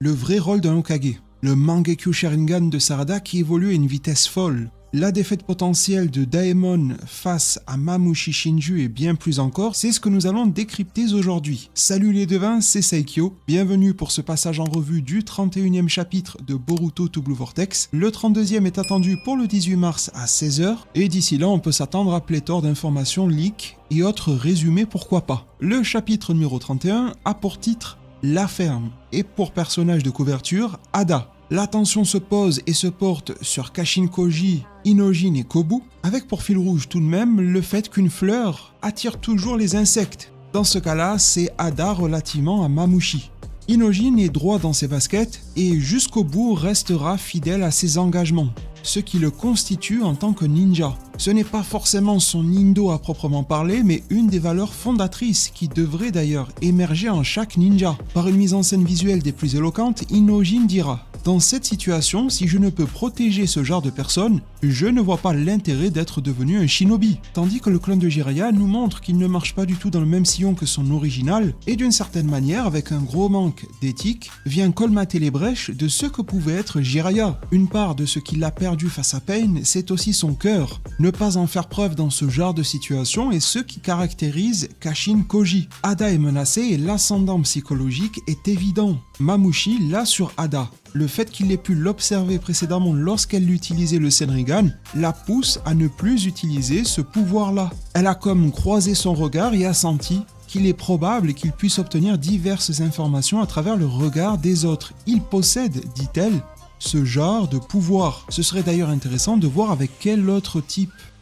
le vrai rôle d'un Hokage. Le Mangekyo Sharingan de Sarada qui évolue à une vitesse folle. La défaite potentielle de Daemon face à Mamushi Shinju et bien plus encore, c'est ce que nous allons décrypter aujourd'hui. Salut les devins, c'est Saikyo, bienvenue pour ce passage en revue du 31e chapitre de Boruto to Blue Vortex. Le 32e est attendu pour le 18 mars à 16h, et d'ici là on peut s'attendre à pléthore d'informations, leaks et autres résumés pourquoi pas. Le chapitre numéro 31 a pour titre La Ferme, et pour personnage de couverture, Ada. L'attention se pose et se porte sur Kashin Koji, Inojin et Kobu, avec pour fil rouge tout de même le fait qu'une fleur attire toujours les insectes. Dans ce cas-là, c'est Ada relativement à Mamushi. Inojin est droit dans ses baskets et jusqu'au bout restera fidèle à ses engagements, ce qui le constitue en tant que ninja. Ce n'est pas forcément son indo à proprement parler, mais une des valeurs fondatrices qui devrait d'ailleurs émerger en chaque ninja. Par une mise en scène visuelle des plus éloquentes, Inojin dira « Dans cette situation, si je ne peux protéger ce genre de personnes, je ne vois pas l'intérêt d'être devenu un shinobi. » Tandis que le clone de Jiraiya nous montre qu'il ne marche pas du tout dans le même sillon que son original, et d'une certaine manière, avec un gros manque d'éthique, vient colmater les brèches de ce que pouvait être Jiraiya. Une part de ce qu'il a perdu face à Pain, c'est aussi son cœur. Ne pas en faire preuve dans ce genre de situation est ce qui caractérise Kashin Koji. Ada est menacée et l'ascendant psychologique est évident. Mamushi l'a sur Ada. Le fait qu'il ait pu l'observer précédemment lorsqu'elle utilisait le Senrigan la pousse à ne plus utiliser ce pouvoir-là. Elle a comme croisé son regard et a senti qu'il est probable qu'il puisse obtenir diverses informations à travers le regard des autres. Il possède, dit-elle, ce genre de pouvoir. Ce serait d'ailleurs intéressant de voir avec quel autre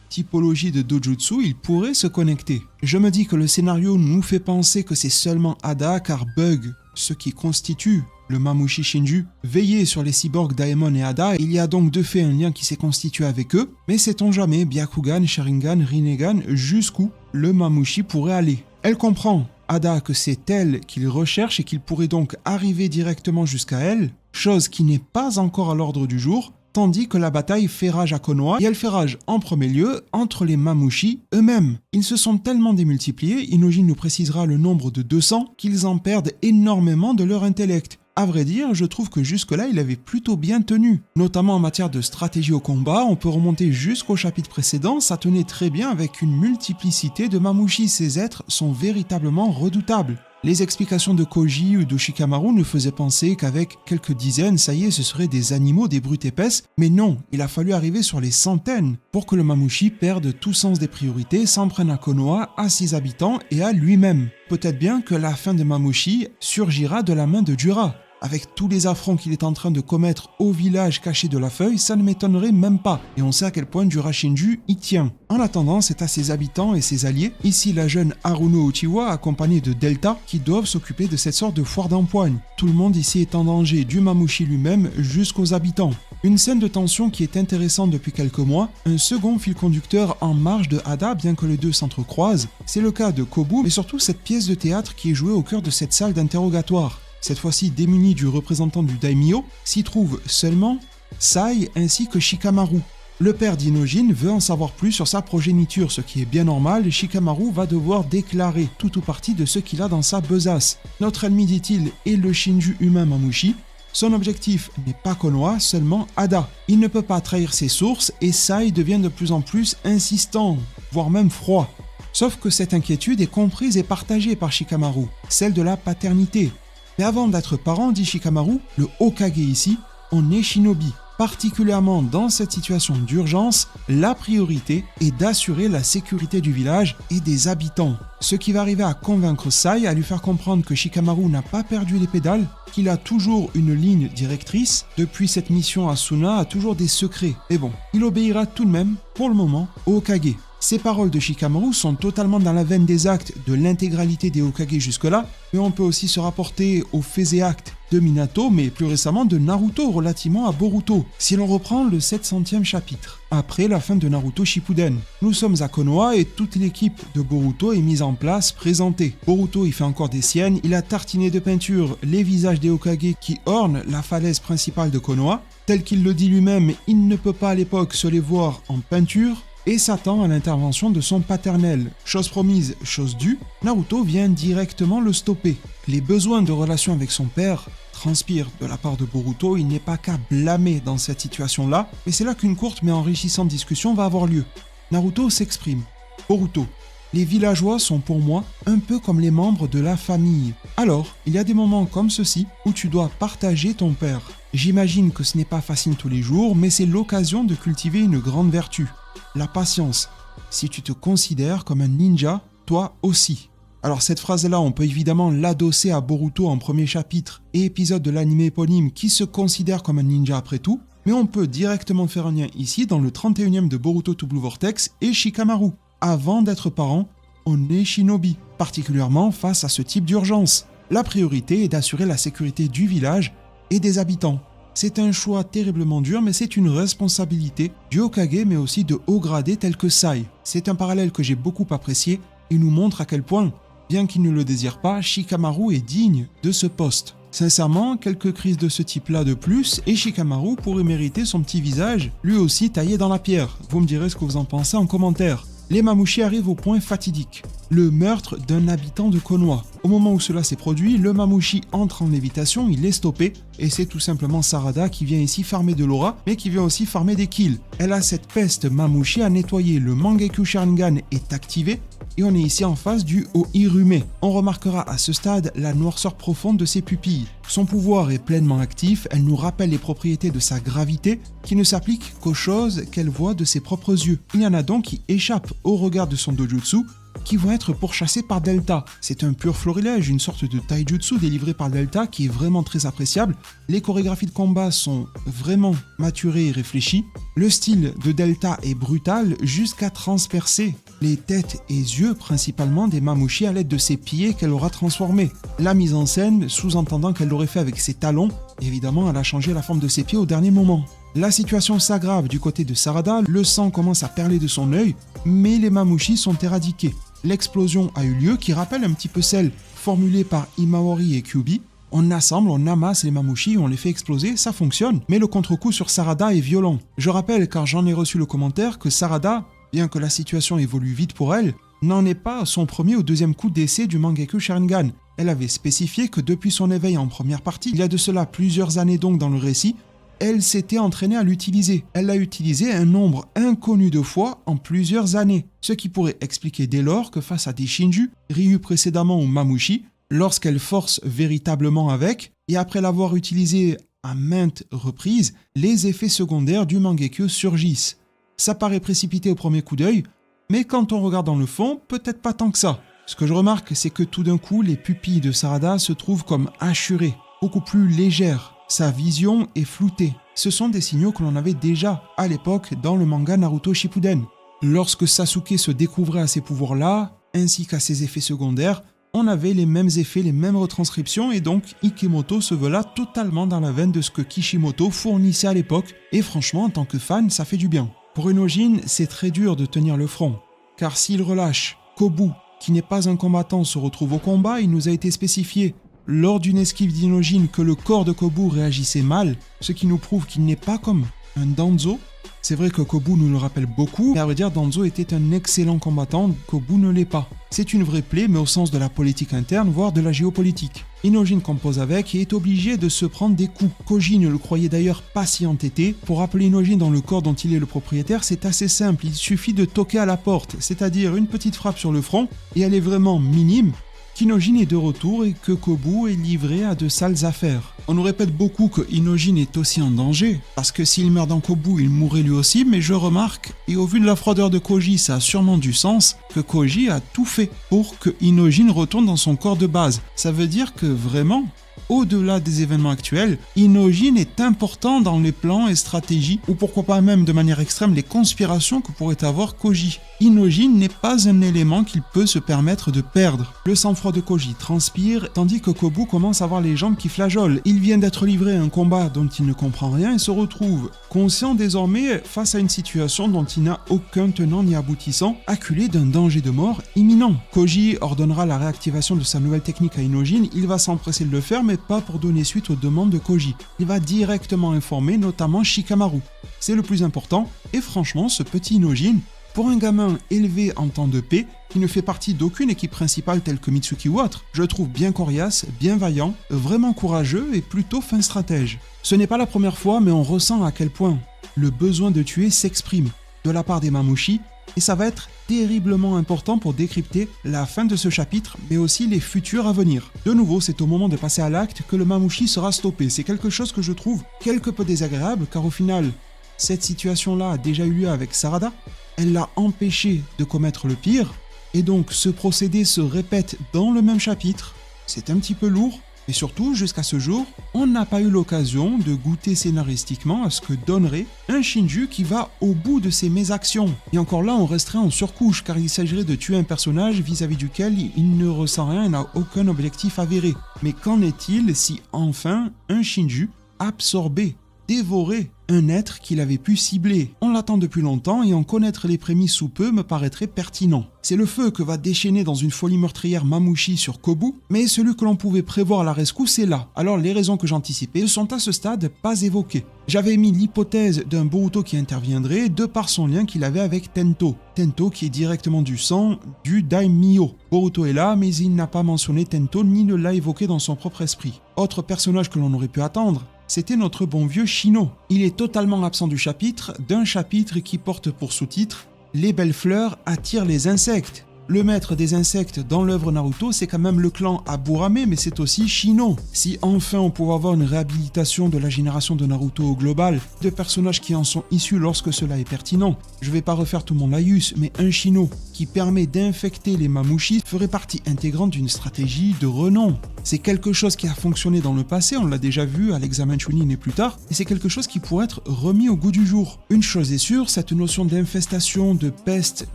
typologie de dojutsu il pourrait se connecter. Je me dis que le scénario nous fait penser que c'est seulement Ada car Bug, ce qui constitue le Mamushi Shinju, veillait sur les cyborgs Daemon et Ada, il y a donc de fait un lien qui s'est constitué avec eux, mais sait-on jamais Byakugan, Sharingan, Rinnegan, jusqu'où le Mamushi pourrait aller. Elle comprend, Ada, que c'est elle qu'il recherche et qu'il pourrait donc arriver directement jusqu'à elle, chose qui n'est pas encore à l'ordre du jour, tandis que la bataille fait rage à Konoha, et elle fait rage en premier lieu entre les Mamushi eux-mêmes. Ils se sont tellement démultipliés, Inojin nous précisera le nombre de 200, qu'ils en perdent énormément de leur intellect. À vrai dire, je trouve que jusque-là, il avait plutôt bien tenu. Notamment en matière de stratégie au combat, on peut remonter jusqu'au chapitre précédent, ça tenait très bien avec une multiplicité de Mamushi, ces êtres sont véritablement redoutables. Les explications de Koji ou de Shikamaru nous faisaient penser qu'avec quelques dizaines, ça y est, ce seraient des animaux, des brutes épaisses, mais non, il a fallu arriver sur les centaines pour que le Mamushi perde tout sens des priorités, s'en prenne à Konoha, à ses habitants et à lui-même. Peut-être bien que la fin de Mamushi surgira de la main de Dura. Avec tous les affronts qu'il est en train de commettre au village caché de la feuille, ça ne m'étonnerait même pas. Et on sait à quel point Dura Shinju y tient. En attendant, c'est à ses habitants et ses alliés, ici la jeune Haruno Uchiwa accompagnée de Delta, qui doivent s'occuper de cette sorte de foire d'empoigne. Tout le monde ici est en danger, du Mamushi lui-même jusqu'aux habitants. Une scène de tension qui est intéressante depuis quelques mois, un second fil conducteur en marge de Ada bien que les deux s'entrecroisent. C'est le cas de Kobu, mais surtout cette pièce de théâtre qui est jouée au cœur de cette salle d'interrogatoire. Cette fois-ci démunie du représentant du Daimyo, s'y trouvent seulement Sai ainsi que Shikamaru. Le père d'Inojin veut en savoir plus sur sa progéniture, ce qui est bien normal, Shikamaru va devoir déclarer tout ou partie de ce qu'il a dans sa besace. Notre ennemi, dit-il, est le Shinju humain Mamushi. Son objectif n'est pas Konoha, seulement Ada. Il ne peut pas trahir ses sources et Sai devient de plus en plus insistant, voire même froid. Sauf que cette inquiétude est comprise et partagée par Shikamaru, celle de la paternité. Mais avant d'être parent, dit Shikamaru, le Hokage ici, on est shinobi. Particulièrement dans cette situation d'urgence, la priorité est d'assurer la sécurité du village et des habitants. Ce qui va arriver à convaincre Sai, à lui faire comprendre que Shikamaru n'a pas perdu les pédales, qu'il a toujours une ligne directrice. Depuis cette mission, Asuna a toujours des secrets. Mais bon, il obéira tout de même, pour le moment, au Hokage. Ces paroles de Shikamaru sont totalement dans la veine des actes de l'intégralité des Hokage jusque-là, mais on peut aussi se rapporter aux faits et actes de Minato, mais plus récemment de Naruto relativement à Boruto, si l'on reprend le 700e chapitre, après la fin de Naruto Shippuden. Nous sommes à Konoha et toute l'équipe de Boruto est mise en place, présentée. Boruto y fait encore des siennes, il a tartiné de peinture les visages des Hokage qui ornent la falaise principale de Konoha. Tel qu'il le dit lui-même, il ne peut pas à l'époque se les voir en peinture, et s'attend à l'intervention de son paternel. Chose promise, chose due, Naruto vient directement le stopper. Les besoins de relation avec son père transpire de la part de Boruto, il n'est pas qu'à blâmer dans cette situation-là, mais c'est là qu'une courte mais enrichissante discussion va avoir lieu. Naruto s'exprime. Boruto: les villageois sont pour moi un peu comme les membres de la famille. Alors, il y a des moments comme ceci où tu dois partager ton père. J'imagine que ce n'est pas facile tous les jours, mais c'est l'occasion de cultiver une grande vertu, la patience. Si tu te considères comme un ninja, toi aussi. Alors cette phrase-là, on peut évidemment l'adosser à Boruto en premier chapitre et épisode de l'anime éponyme qui se considère comme un ninja après tout, mais on peut directement faire un lien ici dans le 31e de Boruto to Blue Vortex et Shikamaru. Avant d'être parent, on est shinobi, particulièrement face à ce type d'urgence. La priorité est d'assurer la sécurité du village et des habitants. C'est un choix terriblement dur, mais c'est une responsabilité du Hokage, mais aussi de hauts gradés tels que Sai. C'est un parallèle que j'ai beaucoup apprécié et nous montre à quel point, bien qu'il ne le désire pas, Shikamaru est digne de ce poste. Sincèrement, quelques crises de ce type-là de plus, et Shikamaru pourrait mériter son petit visage, lui aussi taillé dans la pierre. Vous me direz ce que vous en pensez en commentaire. Les Mamouchi arrivent au point fatidique, le meurtre d'un habitant de Konoha. Au moment où cela s'est produit, le Mamouchi entre en lévitation, il est stoppé, et c'est tout simplement Sarada qui vient ici farmer de l'aura, mais qui vient aussi farmer des kills. Elle a cette peste Mamouchi à nettoyer, le Mangekyou Sharingan est activé, et on est ici en face du Ohirume. On remarquera à ce stade la noirceur profonde de ses pupilles. Son pouvoir est pleinement actif, elle nous rappelle les propriétés de sa gravité, qui ne s'appliquent qu'aux choses qu'elle voit de ses propres yeux. Il y en a donc qui échappent au regard de son dojutsu, qui vont être pourchassés par Delta. C'est un pur florilège, une sorte de taijutsu délivré par Delta qui est vraiment très appréciable. Les chorégraphies de combat sont vraiment maturées et réfléchies. Le style de Delta est brutal jusqu'à transpercer les têtes et yeux principalement des Mamouchi à l'aide de ses pieds qu'elle aura transformés. La mise en scène, sous-entendant qu'elle l'aurait fait avec ses talons, évidemment elle a changé la forme de ses pieds au dernier moment. La situation s'aggrave du côté de Sarada, le sang commence à perler de son œil, mais les Mamouchi sont éradiqués. L'explosion a eu lieu qui rappelle un petit peu celle formulée par Imahori et Kyuubi. On assemble, on amasse les Mamouchi, on les fait exploser, ça fonctionne, mais le contre-coup sur Sarada est violent. Je rappelle, car j'en ai reçu le commentaire, que Sarada, bien que la situation évolue vite pour elle, n'en est pas à son premier ou deuxième coup d'essai du Mangekyou Sharingan. Elle avait spécifié que depuis son éveil en première partie, il y a de cela plusieurs années donc dans le récit, elle s'était entraînée à l'utiliser. Elle l'a utilisé un nombre inconnu de fois en plusieurs années, ce qui pourrait expliquer dès lors que face à des Shinju, Ryu précédemment ou Mamouchi, lorsqu'elle force véritablement avec, et après l'avoir utilisé à maintes reprises, les effets secondaires du Mangekyou surgissent. Ça paraît précipité au premier coup d'œil, mais quand on regarde dans le fond, peut-être pas tant que ça. Ce que je remarque, c'est que tout d'un coup, les pupilles de Sarada se trouvent comme hachurées, beaucoup plus légères. Sa vision est floutée. Ce sont des signaux que l'on avait déjà à l'époque dans le manga Naruto Shippuden. Lorsque Sasuke se découvrait à ces pouvoirs-là, ainsi qu'à ses effets secondaires, on avait les mêmes effets, les mêmes retranscriptions, et donc Ikemoto se veut là totalement dans la veine de ce que Kishimoto fournissait à l'époque, et franchement, en tant que fan, ça fait du bien. Pour Unojin, c'est très dur de tenir le front, car s'il relâche, Kobu, qui n'est pas un combattant, se retrouve au combat, il nous a été spécifié lors d'une esquive d'Inojin que le corps de Kobu réagissait mal, ce qui nous prouve qu'il n'est pas comme un Danzo. C'est vrai que Kobu nous le rappelle beaucoup, mais à vrai dire Danzo était un excellent combattant, Kobu ne l'est pas. C'est une vraie plaie, mais au sens de la politique interne, voire de la géopolitique. Inojin compose avec et est obligé de se prendre des coups. Koji ne le croyait d'ailleurs pas si entêté. Pour rappeler Inojin dans le corps dont il est le propriétaire, c'est assez simple, il suffit de toquer à la porte, c'est-à-dire une petite frappe sur le front, et elle est vraiment minime, qu'Inojin est de retour et que Kobu est livré à de sales affaires. On nous répète beaucoup que Inojin est aussi en danger, parce que s'il meurt dans Kobu, il mourrait lui aussi, mais je remarque, et au vu de la froideur de Koji, ça a sûrement du sens, que Koji a tout fait pour que Inojin retourne dans son corps de base. Ça veut dire que vraiment, au-delà des événements actuels, Inojin est important dans les plans et stratégies, ou pourquoi pas même de manière extrême les conspirations que pourrait avoir Koji. Inojin n'est pas un élément qu'il peut se permettre de perdre. Le sang-froid de Koji transpire, tandis que Kobu commence à avoir les jambes qui flageolent. Il vient d'être livré à un combat dont il ne comprend rien et se retrouve conscient désormais face à une situation dont il n'a aucun tenant ni aboutissant, acculé d'un danger de mort imminent. Koji ordonnera la réactivation de sa nouvelle technique à Inojin, il va s'empresser de le faire, mais pas pour donner suite aux demandes de Koji. Il va directement informer notamment Shikamaru. C'est le plus important, et franchement, ce petit Inojin, Pour un gamin élevé en temps de paix, qui ne fait partie d'aucune équipe principale telle que Mitsuki ou autre, je le trouve bien coriace, bien vaillant, vraiment courageux et plutôt fin stratège. Ce n'est pas la première fois, mais on ressent à quel point le besoin de tuer s'exprime de la part des Mamouchi, et ça va être terriblement important pour décrypter la fin de ce chapitre, mais aussi les futurs à venir. De nouveau, c'est au moment de passer à l'acte que le Mamouchi sera stoppé. C'est quelque chose que je trouve quelque peu désagréable, car au final, cette situation-là a déjà eu lieu avec Sarada, elle l'a empêché de commettre le pire, et donc ce procédé se répète dans le même chapitre. C'est un petit peu lourd, et surtout, jusqu'à ce jour, on n'a pas eu l'occasion de goûter scénaristiquement à ce que donnerait un Shinju qui va au bout de ses mésactions. Et encore là, on resterait en surcouche, car il s'agirait de tuer un personnage vis-à-vis duquel il ne ressent rien et n'a aucun objectif avéré. Mais qu'en est-il si enfin un Shinju absorbait, dévorait un être qu'il avait pu cibler? On l'attend depuis longtemps et en connaître les prémices sous peu me paraîtrait pertinent. C'est le feu que va déchaîner dans une folie meurtrière Mamouchi sur Kobu, mais celui que l'on pouvait prévoir à la rescousse est là. Alors les raisons que j'anticipais ne sont à ce stade pas évoquées. J'avais émis l'hypothèse d'un Boruto qui interviendrait de par son lien qu'il avait avec Tento. Tento qui est directement du sang du Daimyo. Boruto est là, mais il n'a pas mentionné Tento ni ne l'a évoqué dans son propre esprit. Autre personnage que l'on aurait pu attendre, c'était notre bon vieux Shino. Il est totalement absent du chapitre, d'un chapitre qui porte pour sous-titre « Les belles fleurs attirent les insectes ». Le maître des insectes dans l'œuvre Naruto, c'est quand même le clan Aburame, mais c'est aussi Shino. Si enfin on pouvait avoir une réhabilitation de la génération de Naruto au global, de personnages qui en sont issus lorsque cela est pertinent, je vais pas refaire tout mon laïus, mais un Shino qui permet d'infecter les Mamouchi ferait partie intégrante d'une stratégie de renom. C'est quelque chose qui a fonctionné dans le passé, on l'a déjà vu à l'examen Chunin et plus tard, et c'est quelque chose qui pourrait être remis au goût du jour. Une chose est sûre, cette notion d'infestation, de peste,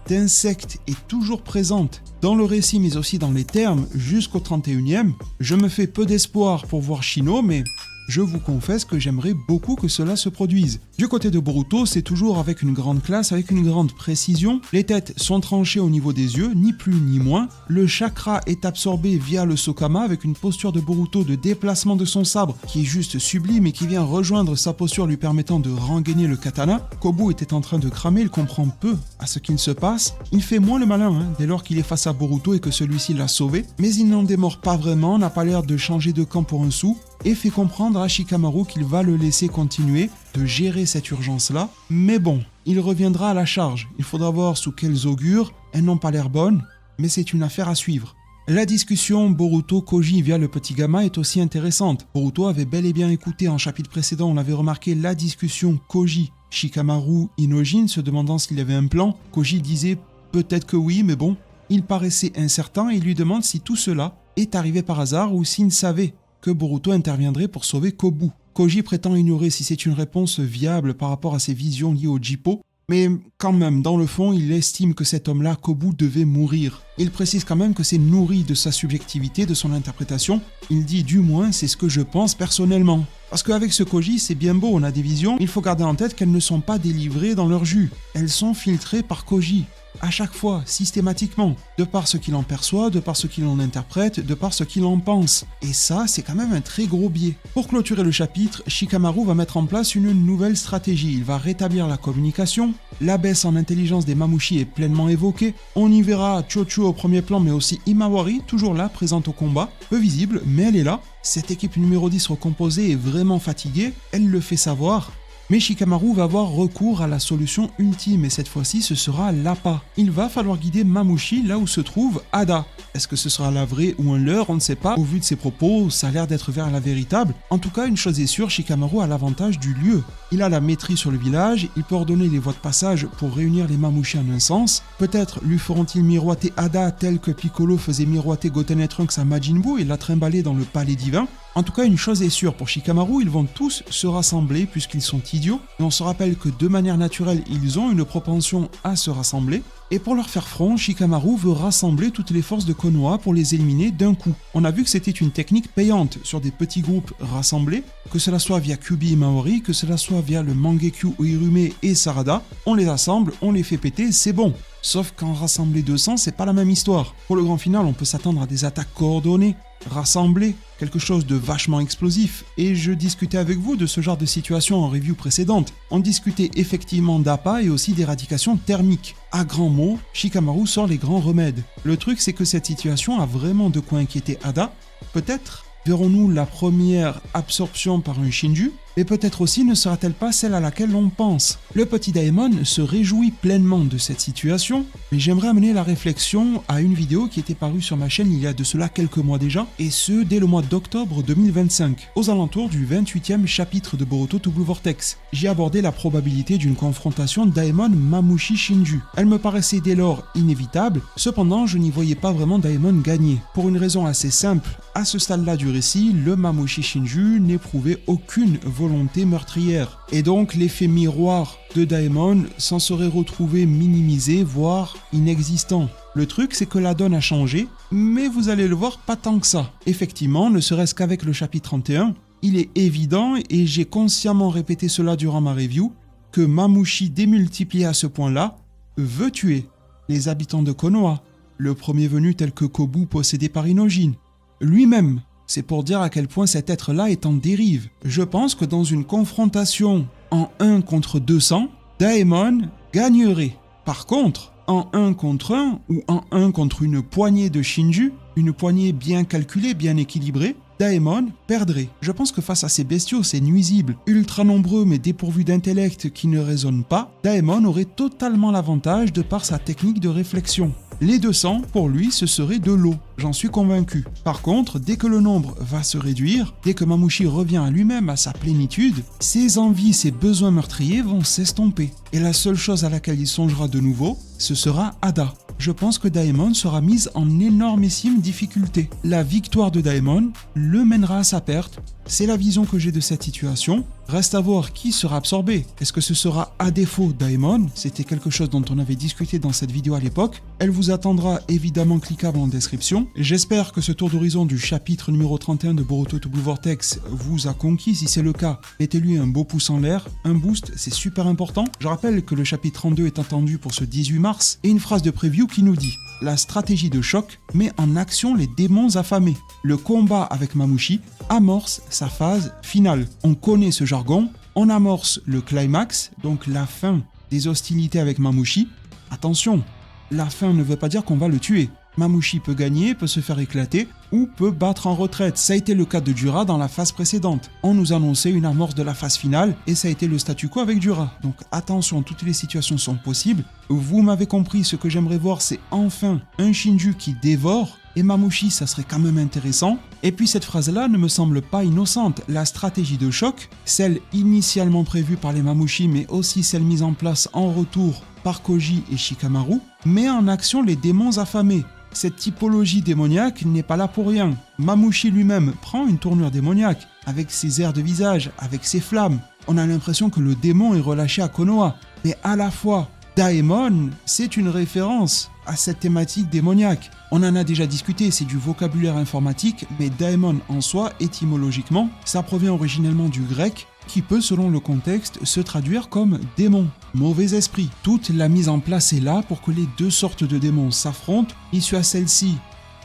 d'insectes est toujours présente dans le récit mais aussi dans les termes jusqu'au 31e. Je me fais peu d'espoir pour voir Shino, mais je vous confesse que j'aimerais beaucoup que cela se produise. Du côté de Boruto, c'est toujours avec une grande classe, avec une grande précision. Les têtes sont tranchées au niveau des yeux, ni plus ni moins. Le chakra est absorbé via le Sokama avec une posture de Boruto de déplacement de son sabre qui est juste sublime et qui vient rejoindre sa posture lui permettant de rengainer le katana. Kobu était en train de cramer, il comprend peu à ce qu'il se passe. Il fait moins le malin dès lors qu'il est face à Boruto et que celui-ci l'a sauvé, mais il n'en démord pas vraiment, n'a pas l'air de changer de camp pour un sou, et fait comprendre à Shikamaru qu'il va le laisser continuer de gérer cette urgence-là. Mais bon, il reviendra à la charge. Il faudra voir sous quels augures, elles n'ont pas l'air bonnes, mais c'est une affaire à suivre. La discussion Boruto-Koji via le petit gamin est aussi intéressante. Boruto avait bel et bien écouté en chapitre précédent, on l'avait remarqué, la discussion Koji-Shikamaru-Inojin se demandant s'il y avait un plan. Koji disait peut-être que oui, mais bon, il paraissait incertain et il lui demande si tout cela est arrivé par hasard ou s'il savait que Boruto interviendrait pour sauver Kobu. Koji prétend ignorer si c'est une réponse viable par rapport à ses visions liées au Jippo, mais quand même, dans le fond, il estime que cet homme-là, Kobu, devait mourir. Il précise quand même que c'est nourri de sa subjectivité, de son interprétation. Il dit du moins, c'est ce que je pense personnellement. Parce qu'avec ce Koji, c'est bien beau, on a des visions, il faut garder en tête qu'elles ne sont pas délivrées dans leur jus. Elles sont filtrées par Koji. À chaque fois, systématiquement, de par ce qu'il en perçoit, de par ce qu'il en interprète, de par ce qu'il en pense. Et ça, c'est quand même un très gros biais. Pour clôturer le chapitre, Shikamaru va mettre en place une nouvelle stratégie. Il va rétablir la communication, la baisse en intelligence des Mamouchi est pleinement évoquée, on y verra Chocho au premier plan, mais aussi Imawari, toujours là, présente au combat, peu visible, mais elle est là. Cette équipe numéro 10 recomposée est vraiment fatiguée, elle le fait savoir. Mais Shikamaru va avoir recours à la solution ultime et cette fois-ci ce sera l'APA. Il va falloir guider Mamouchi là où se trouve Ada. Est-ce que ce sera la vraie ou un leurre, on ne sait pas. Au vu de ses propos, ça a l'air d'être vers la véritable. En tout cas, une chose est sûre, Shikamaru a l'avantage du lieu. Il a la maîtrise sur le village, il peut ordonner les voies de passage pour réunir les Mamouchi en un sens. Peut-être lui feront-ils miroiter Ada tel que Piccolo faisait miroiter Goten et Trunks à Majin Buu et la trimballer dans le palais divin. En tout cas, une chose est sûre, pour Shikamaru, ils vont tous se rassembler puisqu'ils sont idiots. Et on se rappelle que de manière naturelle, ils ont une propension à se rassembler. Et pour leur faire front, Shikamaru veut rassembler toutes les forces de Konoha pour les éliminer d'un coup. On a vu que c'était une technique payante sur des petits groupes rassemblés, que cela soit via Kyuubi et Maori, que cela soit via le Mangekyu Oirume et Sarada. On les assemble, on les fait péter, c'est bon. Sauf qu'en rassembler 200, c'est pas la même histoire. Pour le grand final, on peut s'attendre à des attaques coordonnées, rassembler, quelque chose de vachement explosif. Et je discutais avec vous de ce genre de situation en review précédente. On discutait effectivement d'APA et aussi d'éradication thermique. À grands mots, Shikamaru sort les grands remèdes. Le truc, c'est que cette situation a vraiment de quoi inquiéter Ada. Peut-être verrons-nous la première absorption par un Shinju, mais peut-être aussi ne sera-t-elle pas celle à laquelle l'on pense. Le petit Daemon se réjouit pleinement de cette situation, mais j'aimerais amener la réflexion à une vidéo qui était parue sur ma chaîne il y a de cela quelques mois déjà, et ce dès le mois d'octobre 2025, aux alentours du 28e chapitre de Boruto to Blue Vortex. J'y abordais la probabilité d'une confrontation Daemon-Mamushi-Shinju. Elle me paraissait dès lors inévitable, cependant je n'y voyais pas vraiment Daemon gagner. Pour une raison assez simple, à ce stade-là du récit, le Mamushi Shinju n'éprouvait aucune volonté meurtrière. Et donc l'effet miroir de Daemon s'en serait retrouvé minimisé, voire inexistant. Le truc, c'est que la donne a changé, mais vous allez le voir, pas tant que ça. Effectivement, ne serait-ce qu'avec le chapitre 31, il est évident, et j'ai consciemment répété cela durant ma review, que Mamushi démultiplié à ce point-là veut tuer les habitants de Konoha, le premier venu tel que Kobu possédé par Inojin, lui-même. C'est pour dire à quel point cet être-là est en dérive. Je pense que dans une confrontation en 1 contre 200, Daemon gagnerait. Par contre, en 1 contre 1 ou en 1 contre une poignée de Shinju, une poignée bien calculée, bien équilibrée, Daemon perdrait. Je pense que face à ces bestiaux, ces nuisibles, ultra nombreux mais dépourvus d'intellect qui ne raisonnent pas, Daemon aurait totalement l'avantage de par sa technique de réflexion. Les 200, pour lui, ce serait de l'eau, j'en suis convaincu. Par contre, dès que le nombre va se réduire, dès que Mamushi revient à lui-même, à sa plénitude, ses envies, ses besoins meurtriers vont s'estomper. Et la seule chose à laquelle il songera de nouveau, ce sera Ada. Je pense que Daemon sera mise en énormissime difficulté. La victoire de Daemon le mènera à sa perte. C'est la vision que j'ai de cette situation. Reste à voir qui sera absorbé. Est-ce que ce sera à défaut Daemon? C'était quelque chose dont on avait discuté dans cette vidéo à l'époque. Elle vous attendra évidemment cliquable en description. J'espère que ce tour d'horizon du chapitre numéro 31 de Boruto to Blue Vortex vous a conquis. Si c'est le cas, mettez-lui un beau pouce en l'air. Un boost, c'est super important. Je rappelle que le chapitre 32 est attendu pour ce 18 mars. Et une phrase de preview qui nous dit: la stratégie de choc met en action les démons affamés. Le combat avec Mamushi amorce sa phase finale. On connaît ce jargon, on amorce le climax, donc la fin des hostilités avec Mamushi. Attention, la fin ne veut pas dire qu'on va le tuer. Mamushi peut gagner, peut se faire éclater ou peut battre en retraite. Ça a été le cas de Dura dans la phase précédente. On nous annonçait une amorce de la phase finale et ça a été le statu quo avec Dura. Donc attention, toutes les situations sont possibles. Vous m'avez compris, ce que j'aimerais voir, c'est enfin un Shinju qui dévore. Et Mamushi, ça serait quand même intéressant. Et puis cette phrase-là ne me semble pas innocente. La stratégie de choc, celle initialement prévue par les Mamushi, mais aussi celle mise en place en retour par Koji et Shikamaru, met en action les démons affamés. Cette typologie démoniaque n'est pas là pour rien. Mamushi lui-même prend une tournure démoniaque, avec ses airs de visage, avec ses flammes. On a l'impression que le démon est relâché à Konoha. Mais à la fois, Daemon, c'est une référence à cette thématique démoniaque. On en a déjà discuté, c'est du vocabulaire informatique, mais Daemon en soi, étymologiquement, ça provient originellement du grec, qui peut, selon le contexte, se traduire comme démon, mauvais esprit. Toute la mise en place est là pour que les deux sortes de démons s'affrontent. Issue à celle-ci,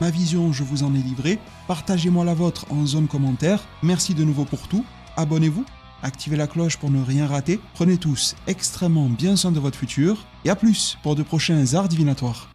ma vision, je vous en ai livré. Partagez-moi la vôtre en zone commentaire. Merci de nouveau pour tout. Abonnez-vous, activez la cloche pour ne rien rater. Prenez tous extrêmement bien soin de votre futur. Et à plus pour de prochains arts divinatoires.